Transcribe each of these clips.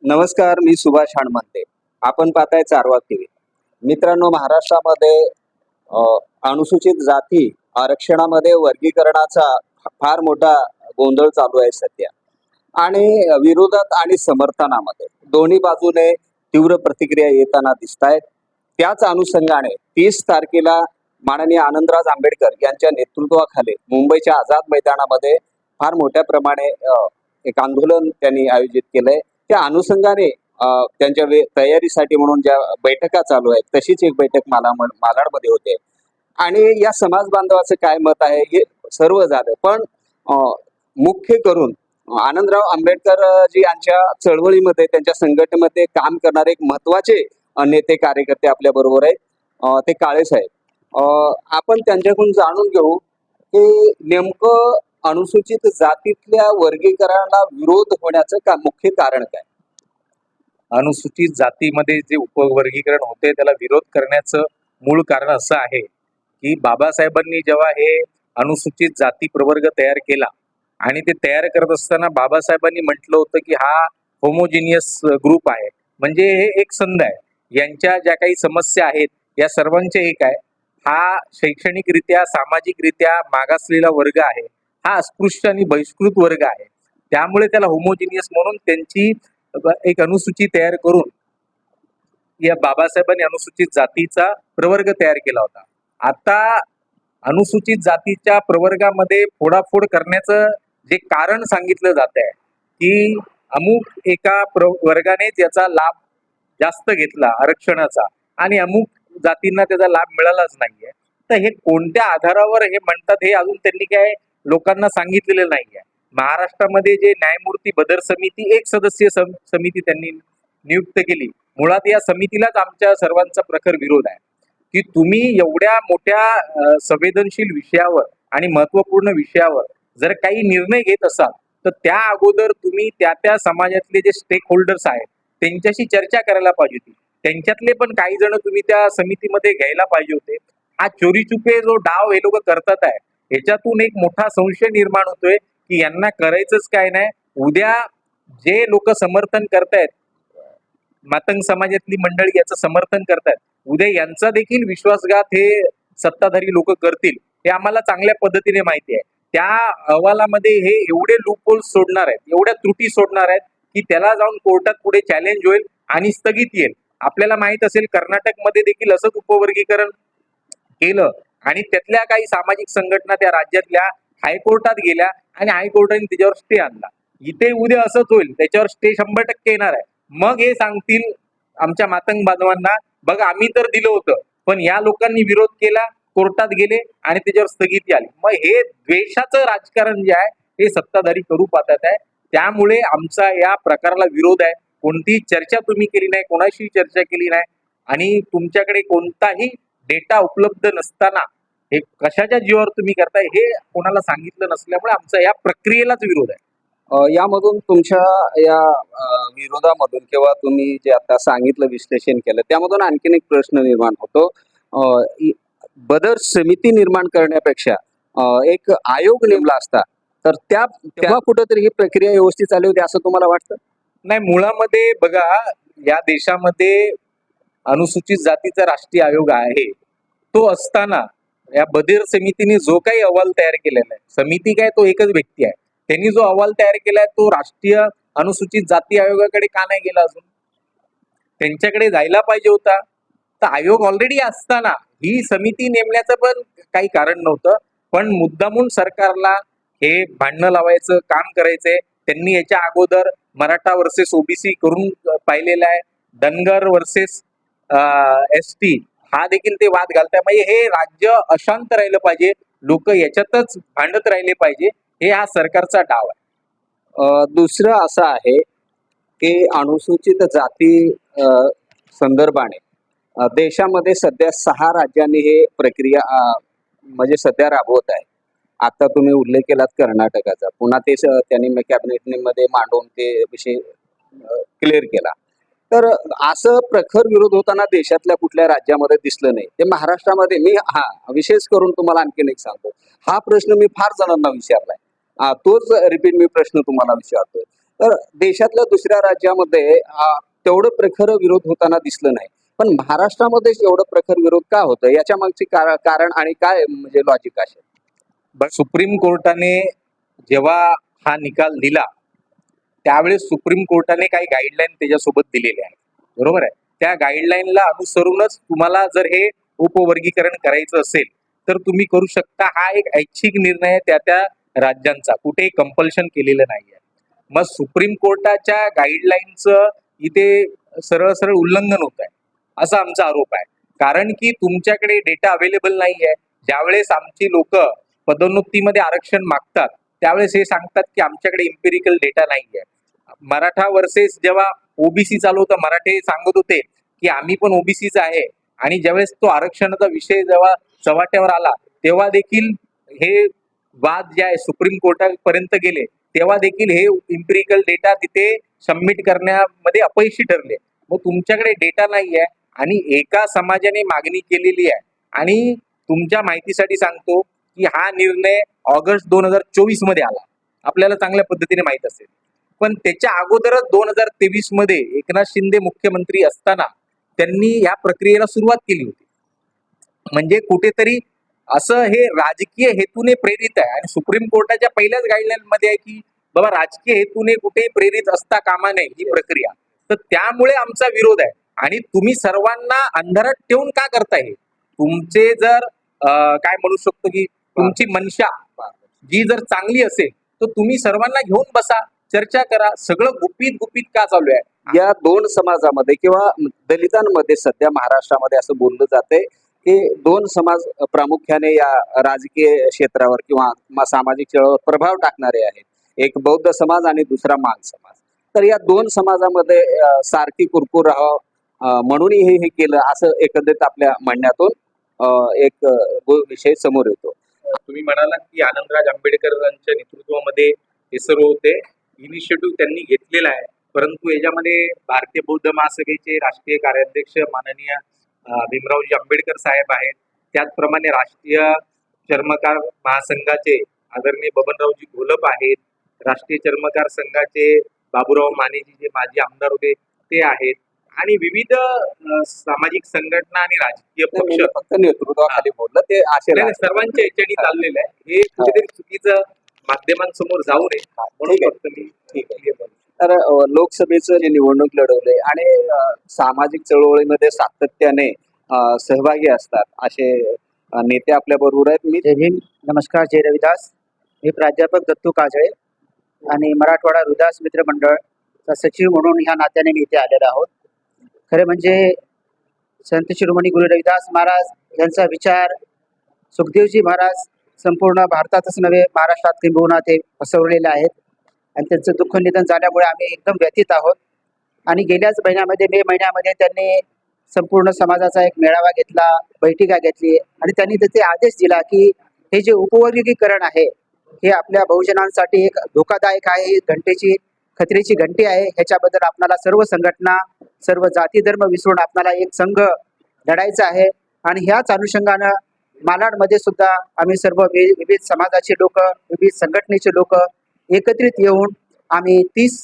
नमस्कार, मी सुभाष हणमंते. आपण पाहताय चारवाक टीव्ही. मित्रांनो, महाराष्ट्रामध्ये अ, अनुसूचित जाती आरक्षणामध्ये वर्गीकरणाचा फार मोठा गोंधळ चालू आहे सध्या. आणि विरोधात आणि समर्थनामध्ये दोन्ही बाजूने तीव्र प्रतिक्रिया येताना दिसत आहेत. त्याच अनुषंगाने 30 तारखेला माननीय आनंदराज आंबेडकर यांच्या नेतृत्वाखाली मुंबईच्या आझाद मैदानामध्ये फार मोठ्या प्रमाणे एक आंदोलन त्यांनी आयोजित केलंय. त्या अनुषंगाने त्यांच्या तयारीसाठी म्हणून ज्या बैठका चालू आहेत तशीच एक बैठक मालाडमध्ये होते. आणि या समाज बांधवाचं काय मत आहे हे सर्व झालं, पण मुख्य करून आनंदराव आंबेडकर जी यांच्या चळवळीमध्ये त्यांच्या संघटनेमध्ये काम करणारे एक महत्वाचे नेते कार्यकर्ते आपल्या बरोबर आहेत. ते काळे साहेब. आपण त्यांच्याकडून जाणून घेऊ की नेमकं अनुसूचित जातीतल्या वर्गीकरणाला विरोध होण्याचं मुख्य कारण काय. अनुसूचित जातीमध्ये जे उपवर्गीकरण होते त्याला विरोध करण्याचं मूळ कारण असं आहे की बाबासाहेबांनी जेव्हा हे अनुसूचित जाती प्रवर्ग तयार केला आणि ते तयार करत असताना बाबासाहेबांनी म्हटलं होतं की हा होमोजिनियस ग्रुप आहे, म्हणजे हे एक संघ आहे, यांच्या ज्या काही समस्या आहेत या सर्वांचे एक आहे. हा शैक्षणिकरित्या सामाजिकरित्या मागासलेला वर्ग आहे, हा अस्पृश्य आणि बहिष्कृत वर्ग आहे, त्यामुळे त्याला होमोजिनियस म्हणून त्यांची एक अनुसूची तयार करून या बाबासाहेबांनी अनुसूचित जातीचा प्रवर्ग तयार केला होता. आता अनुसूचित जातीच्या प्रवर्गामध्ये फोडाफोड करण्याचं जे कारण सांगितलं जात आहे की अमुक एका वर्गानेच याचा लाभ जास्त घेतला आरक्षणाचा आणि अमुक जातींना त्याचा लाभ मिळालाच नाहीये. तर हे कोणत्या आधारावर हे म्हणतात हे अजून त्यांनी काय लोकांना सांगितलेलं नाहीये. महाराष्ट्रामध्ये जे न्यायमूर्ती बदर समिती एक सदस्यीय समिती त्यांनी नियुक्त केली, मुळात या समितीलाच आमच्या सर्वांचा प्रखर विरोध आहे की तुम्ही एवढ्या मोठ्या संवेदनशील विषयावर आणि महत्वपूर्ण विषयावर जर काही निर्णय घेत असाल तर त्या अगोदर तुम्ही त्या समाजातले जे स्टेक होल्डर्स आहेत त्यांच्याशी चर्चा करायला पाहिजे होती. त्यांच्यातले पण काही जण तुम्ही त्या समितीमध्ये घ्यायला पाहिजे होते. हा चोरी चुपे जो डाव हे लोक करतात आहे, ह्याच्यातून एक मोठा संशय निर्माण होतोय की यांना करायचंच काय नाही. उद्या जे लोक समर्थन करतायत, मातंग समाजातली मंडळी याचं समर्थन करतायत, उद्या यांचा देखील विश्वासघात हे सत्ताधारी लोक करतील हे आम्हाला चांगल्या पद्धतीने माहिती आहे. त्या अहवालामध्ये हे एवढे लूपहोल्स सोडणार आहेत, एवढ्या त्रुटी सोडणार आहेत की त्याला जाऊन कोर्टात पुढे चॅलेंज होईल आणि स्थगित येईल. आपल्याला माहित असेल कर्नाटकमध्ये देखील असंच उपवर्गीकरण केलं आणि त्यातल्या काही सामाजिक संघटना त्या राज्यातल्या हायकोर्टात गेल्या आणि हायकोर्टाने त्याच्यावर स्टे आणला. इथे उद्या असंच होईल, त्याच्यावर स्टे 100% येणार आहे. मग हे सांगतील आमच्या मातंग बांधवांना, बघा आम्ही तर दिलं होतं पण या लोकांनी विरोध केला, कोर्टात गेले आणि त्याच्यावर स्थगिती आली. मग हे द्वेषाचं राजकारण जे आहे हे सत्ताधारी करू पाहतात आहे. त्यामुळे आमचा या प्रकाराला विरोध आहे. कोणतीही चर्चा तुम्ही केली नाही, कोणाशी चर्चा केली नाही आणि तुमच्याकडे कोणताही डेटा उपलब्ध नसताना हे कशाच्या जीवावर तुम्ही करताय हे कोणाला सांगितलं नसल्यामुळे आमचा या प्रक्रियेलाच विरोध आहे. यामधून तुमच्या या विरोधामधून किंवा तुम्ही जे आता सांगितलं विश्लेषण केलं त्यामधून आणखीन एक प्रश्न निर्माण होतो. बदर समिती निर्माण करण्यापेक्षा एक आयोग नेमला असता तर तेव्हा कुठेतरी ही प्रक्रिया व्यवस्थित चालू होती असं तुम्हाला वाटतं? नाही, मुळामध्ये बघा, या देशामध्ये अनुसूचित जातीचा राष्ट्रीय आयोग आहे, तो असताना या बधीर समितीने जो काही अहवाल तयार केलेला आहे, समिती काय तो एकच व्यक्ती आहे, त्यांनी जो अहवाल तयार केलाय तो राष्ट्रीय अनुसूचित जाती आयोगाकडे का नाही गेला अजून? त्यांच्याकडे जायला पाहिजे होता. तर आयोग ऑलरेडी असताना ही समिती नेमण्याचं पण काही कारण नव्हतं. पण मुद्दामून सरकारला हे भांडणं लावायचं काम करायचंय. त्यांनी याच्या अगोदर मराठा वर्सेस ओबीसी करून पाहिलेला आहे, धनगर वर्सेस एसटी हा देखील ते वाद घालताय. म्हणजे हे राज्य अशांत राहिलं पाहिजे, लोक याच्यातच भांडत राहिले पाहिजे, हे हा सरकारचा डाव आहे. दुसरं असं आहे की अनुसूचित जाती संदर्भाने देशामध्ये सध्या 6 राज्यांनी हे प्रक्रिया म्हणजे सध्या राबवत आहे. आता तुम्ही उल्लेख केलात कर्नाटकाचा, पुन्हा ते त्यांनी कॅबिनेट मध्ये मांडून ते विषय क्लिअर केला. तर असं प्रखर विरोध होताना देशातल्या कुठल्या राज्यामध्ये दिसलं नाही. ते महाराष्ट्रामध्ये मी विशेष करून तुम्हाला आणखीन एक सांगतो, हा प्रश्न मी फार जणांना विचारलाय, तोच रिपीट मी प्रश्न तुम्हाला विचारतोय. तर देशातल्या दुसऱ्या राज्यामध्ये तेवढं प्रखर विरोध होताना दिसलं नाही, पण महाराष्ट्रामध्ये एवढं प्रखर विरोध का होतं, याच्या मागची कारण आणि काय म्हणजे लॉजिक असेल? सुप्रीम कोर्टाने जेव्हा हा निकाल दिला त्यावेळेस सुप्रीम कोर्टाने काही गाईडलाईन त्याच्यासोबत दिलेले आहेत, बरोबर आहे. त्या गाईडलाईनला अनुसरूनच तुम्हाला जर हे उपवर्गीकरण करायचं असेल तर तुम्ही करू शकता. हा एक ऐच्छिक निर्णय आहे त्या राज्यांचा, कुठे कंपल्शन केलेलं नाहीये. मग सुप्रीम कोर्टाच्या गाईडलाईनचं इथे सरळ सरळ उल्लंघन होत आहे असा आमचा आरोप आहे. कारण की तुमच्याकडे डेटा अवेलेबल नाहीये. ज्यावेळेस आमची लोक पदोन्नतीमध्ये आरक्षण मागतात त्यावेळेस हे सांगतात की आमच्याकडे इम्पेरिकल डेटा नाहीये. मराठा वर्सेस जेव्हा ओबीसी चालू होतं, मराठे सांगत होते की आम्ही पण ओबीसीच आहे, आणि ज्यावेळेस तो आरक्षणाचा विषय जेव्हा चव्हाट्यावर आला तेव्हा देखील हे वाद जे आहे सुप्रीम कोर्टापर्यंत गेले, तेव्हा देखील हे इम्पेरिकल डेटा तिथे सबमिट करण्यामध्ये अपयशी ठरले. मग तुमच्याकडे डेटा नाही आहे आणि एका समाजाने मागणी केलेली आहे. आणि तुमच्या माहितीसाठी सांगतो की हा निर्णय ऑगस्ट 2024 मध्ये आला, आपल्याला चांगल्या पद्धतीने माहित असेल. पण त्याच्या अगोदरच 2023 मध्ये एकनाथ शिंदे मुख्यमंत्री असताना त्यांनी या प्रक्रियेला सुरुवात केली होती. म्हणजे कुठेतरी असं हे राजकीय हेतूने प्रेरित आहे. आणि सुप्रीम कोर्टाच्या पहिल्याच गाईडलाईन मध्ये आहे की बाबा राजकीय हेतूने कुठेही प्रेरित असता कामा नये ही प्रक्रिया. तर त्यामुळे आमचा विरोध आहे. आणि तुम्ही सर्वांना अंधारात ठेवून का करताय हे? तुमचे जर काय म्हणू शकतो की तुमची मनशा जी जर चांगली असेल तर तुम्ही सर्वांना घेऊन बसा, चर्चा करा. सगळं गुपित गुपित का चालू आहे? या दोन समाजामध्ये किंवा दलितांमध्ये सध्या महाराष्ट्रामध्ये असं बोललं जातंय की दोन समाज प्रामुख्याने या राजकीय क्षेत्रावर किंवा सामाजिक चळवळीवर प्रभाव टाकणारे आहेत, एक बौद्ध समाज आणि दुसरा माळ समाज. तर या दोन समाजामध्ये सारखी कुरकुर राहावं म्हणून हे केलं असं एकंदरीत आपल्या म्हणण्यातून एक विषय समोर येतो. तुम्ही म्हणालात की आनंदराज आंबेडकरांच्या नेतृत्वामध्ये हे सर्व होते, इनिशिएटिव्ह त्यांनी घेतलेला आहे. परंतु याच्यामध्ये भारतीय बौद्ध महासभेचे राष्ट्रीय कार्याध्यक्ष माननीय भीमरावजी आंबेडकर साहेब आहेत. त्याचप्रमाणे राष्ट्रीय चर्मकार महासंघाचे आदरणीय बबनरावजी घोलप आहेत. राष्ट्रीय चर्मकार संघाचे बाबूराव मानेजी जे माजी आमदार होते ते आहेत. आणि विविध सामाजिक संघटना आणि राजकीय पक्ष फक्त नेतृत्वाखाली बोललं ते असे सर्वांच्या याच्याने चाललेलं आहे. हे कुठेतरी चुकीचं माध्यमांसमोर जाऊ नये म्हणून फक्त मी ठीक आहे. तर लोकसभेचं जे निवडणूक लढवले आणि सामाजिक चळवळीमध्ये सातत्याने सहभागी असतात असे नेते आपल्या बरोबर आहेत. मी जय भीम, नमस्कार, जय रविदास. मी प्राध्यापक दत्तू काजळे आणि मराठवाडा हृदास मित्र मंडळचा सचिव म्हणून ह्या नात्याने मी इथे आलेलो आहोत. खरे म्हणजे संत शिरोमणी गुरु रविदास महाराज यांचा विचार सुखदेवजी महाराज संपूर्ण भारतातच नव्हे महाराष्ट्रात किंबहुना ते पसरवलेले आहेत. आणि त्यांचं दुःख निधन झाल्यामुळे आम्ही एकदम व्यथित आहोत. आणि गेल्याच महिन्यामध्ये मे महिन्यामध्ये त्यांनी संपूर्ण समाजाचा एक मेळावा घेतला, बैठका घेतली आणि त्यांनी त्याचे आदेश दिला की हे जे उपवर्गीकरण आहे हे आपल्या बहुजनांसाठी एक धोकादायक आहे, ही घंटेची खतरेची घंटी आहे. ह्याच्याबद्दल आपल्याला सर्व संघटना, सर्व जाती धर्म विसरून आपल्याला एक संघ लढायचा आहे. आणि ह्याच अनुषंगानं मालाडमध्ये सुद्धा आम्ही सर्व विविध समाजाचे लोक, विविध संघटनेचे लोक एकत्रित येऊन आम्ही 30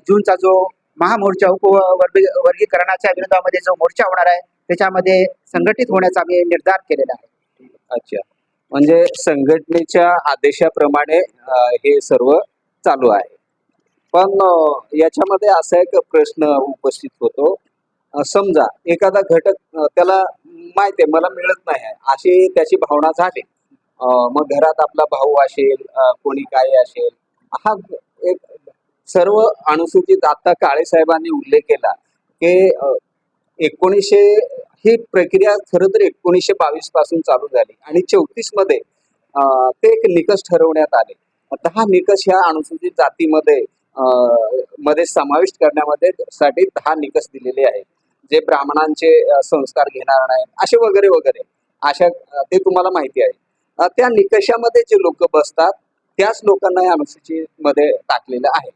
जूनचा जो महामोर्चा उपवर्गीकरणाच्या विरोधामध्ये जो मोर्चा होणार आहे त्याच्यामध्ये संघटित होण्याचा आम्ही निर्धार केलेला आहे. अच्छा, म्हणजे संघटनेच्या आदेशाप्रमाणे हे सर्व चालू आहे. पण याच्यामध्ये असा एक प्रश्न उपस्थित होतो, समजा एखादा घटक त्याला माहिती आहे मला मिळत नाही अशी त्याची भावना झाली, मग घरात आपला भाऊ असेल, कोणी काय असेल, हा एक सर्व अनुसूचित आता काळे साहेबांनी उल्लेख केला की 1900 ही प्रक्रिया खरं तर 1922 पासून चालू झाली आणि 34 मध्ये ते एक निकष ठरवण्यात आले. आता हा निकष ह्या अनुसूचित जातीमध्ये मध्ये समाविष्ट करण्यामध्ये साठी 10 निकष दिलेले आहेत, जे ब्राह्मणांचे संस्कार घेणार नाही असे वगैरे वगैरे अशा ते तुम्हाला माहिती आहे. त्या निकषामध्ये जे लोक बसतात त्याच लोकांना या अनुसूचीमध्ये टाकलेलं आहे.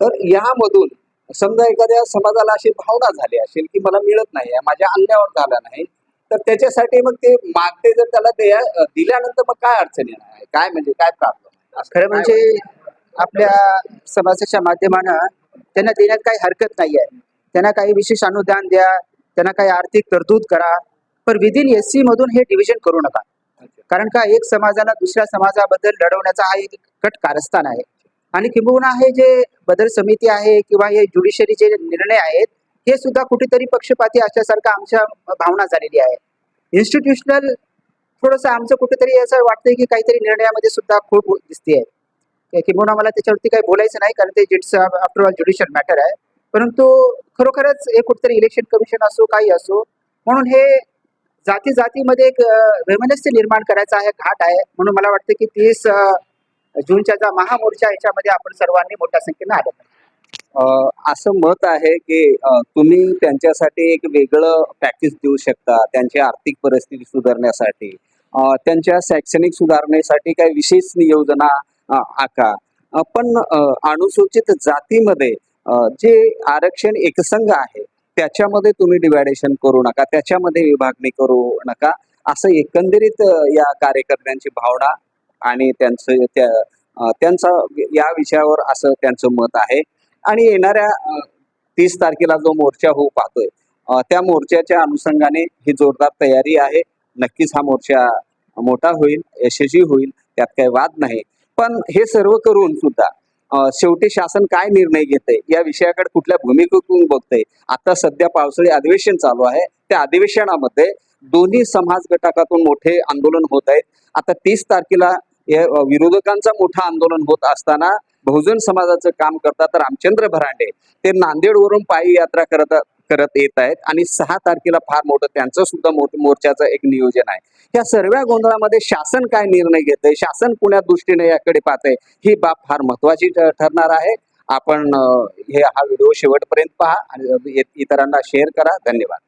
तर यामधून समजा एखाद्या समाजाला अशी भावना झाली असेल की मला मिळत नाही, माझ्या अंगावर झाला नाही, तर त्याच्यासाठी मग ते मागते जर त्याला दिल्यानंतर मग काय अडचण येणार आहे, काय म्हणजे काय प्रॉब्लेम? खरं म्हणजे आपल्या समाजाच्या माध्यमानं त्यांना देण्यात काही हरकत नाही आहे. त्यांना काही विशेष अनुदान द्या, त्यांना काही आर्थिक तरतूद करा, पण विदिन SC मधून हे डिव्हिजन करू नका. कारण का एक समाजाला दुसऱ्या समाजाबद्दल लढवण्याचा हा एक कट कारस्थान आहे. आणि किंबहुना हे जे बदल समिती आहे किंवा हे ज्युडिशरीचे निर्णय आहेत, हे सुद्धा कुठेतरी पक्षपाती असल्यासारखं आमच्या भावना झालेली आहे. इन्स्टिट्यूशनल थोडंसं आमचं कुठेतरी असं वाटतंय की काहीतरी निर्णयामध्ये सुद्धा खूप दिसते आहे. किंबहुना मला त्याच्यावरती काही बोलायचं नाही, कारण ते zits after all judicial matter आहे. परंतु खरोखरच हे कुठेतरी इलेक्शन कमिशन असो काही असो, म्हणून हे जातीमध्ये एक वैमनस्य निर्माण करायचा आहे घाट आहे. म्हणून मला वाटतं की 30 जूनच्या जो महामोर्चा याच्यामध्ये आपण सर्वांनी मोठ्या संख्येने आलं पाहिजे. असं मत आहे की तुम्ही त्यांच्यासाठी एक वेगळं पॅकेज देऊ शकता, त्यांची आर्थिक परिस्थिती सुधारण्यासाठी, त्यांच्या शैक्षणिक सुधारणेसाठी काही विशेष योजना आखा. पण अनुसूचित जातीमध्ये जे आरक्षण एकसंघ आहे त्याच्यामध्ये तुम्ही डिवायडेशन करू नका, त्याच्यामध्ये विभागणी करू नका, असं एकंदरीत या कार्यकर्त्यांची भावना आणि त्यांचा या विषयावर असं त्यांचं मत आहे. आणि येणाऱ्या 30 तारखेला जो मोर्चा होऊ पाहतोय, त्या मोर्चाच्या अनुषंगाने ही जोरदार तयारी आहे. नक्कीच हा मोर्चा मोठा होईल, यशस्वी होईल, त्यात काही वाद नाही. पण हे सर्व करून सुद्धा शेवटी शासन काय निर्णय घेतंय या विषयाकडे कुठल्या भूमिकेतून बघतंय. आता सध्या पावसाळी अधिवेशन चालू आहे, त्या अधिवेशनामध्ये दोन्ही समाज घटकातून मोठे आंदोलन होत आहेत. आता 30 तारखेला विरोधकांचा मोठं आंदोलन होत असताना बहुजन समाजाचं काम करतात रामचंद्र भरांडे ते नांदेडवरून पायी यात्रा करत येत आहेत आणि 6 तारखेला फार मोठं त्यांचं सुद्धा मोर्चाचं एक नियोजन आहे. या सर्व गोंधळामध्ये शासन काय निर्णय घेतंय, शासन कोण्या दृष्टीने याकडे पाहतंय, ही बाब फार महत्वाची ठरणार आहे. आपण हा व्हिडिओ शेवटपर्यंत पहा आणि इतरांना शेअर करा. धन्यवाद.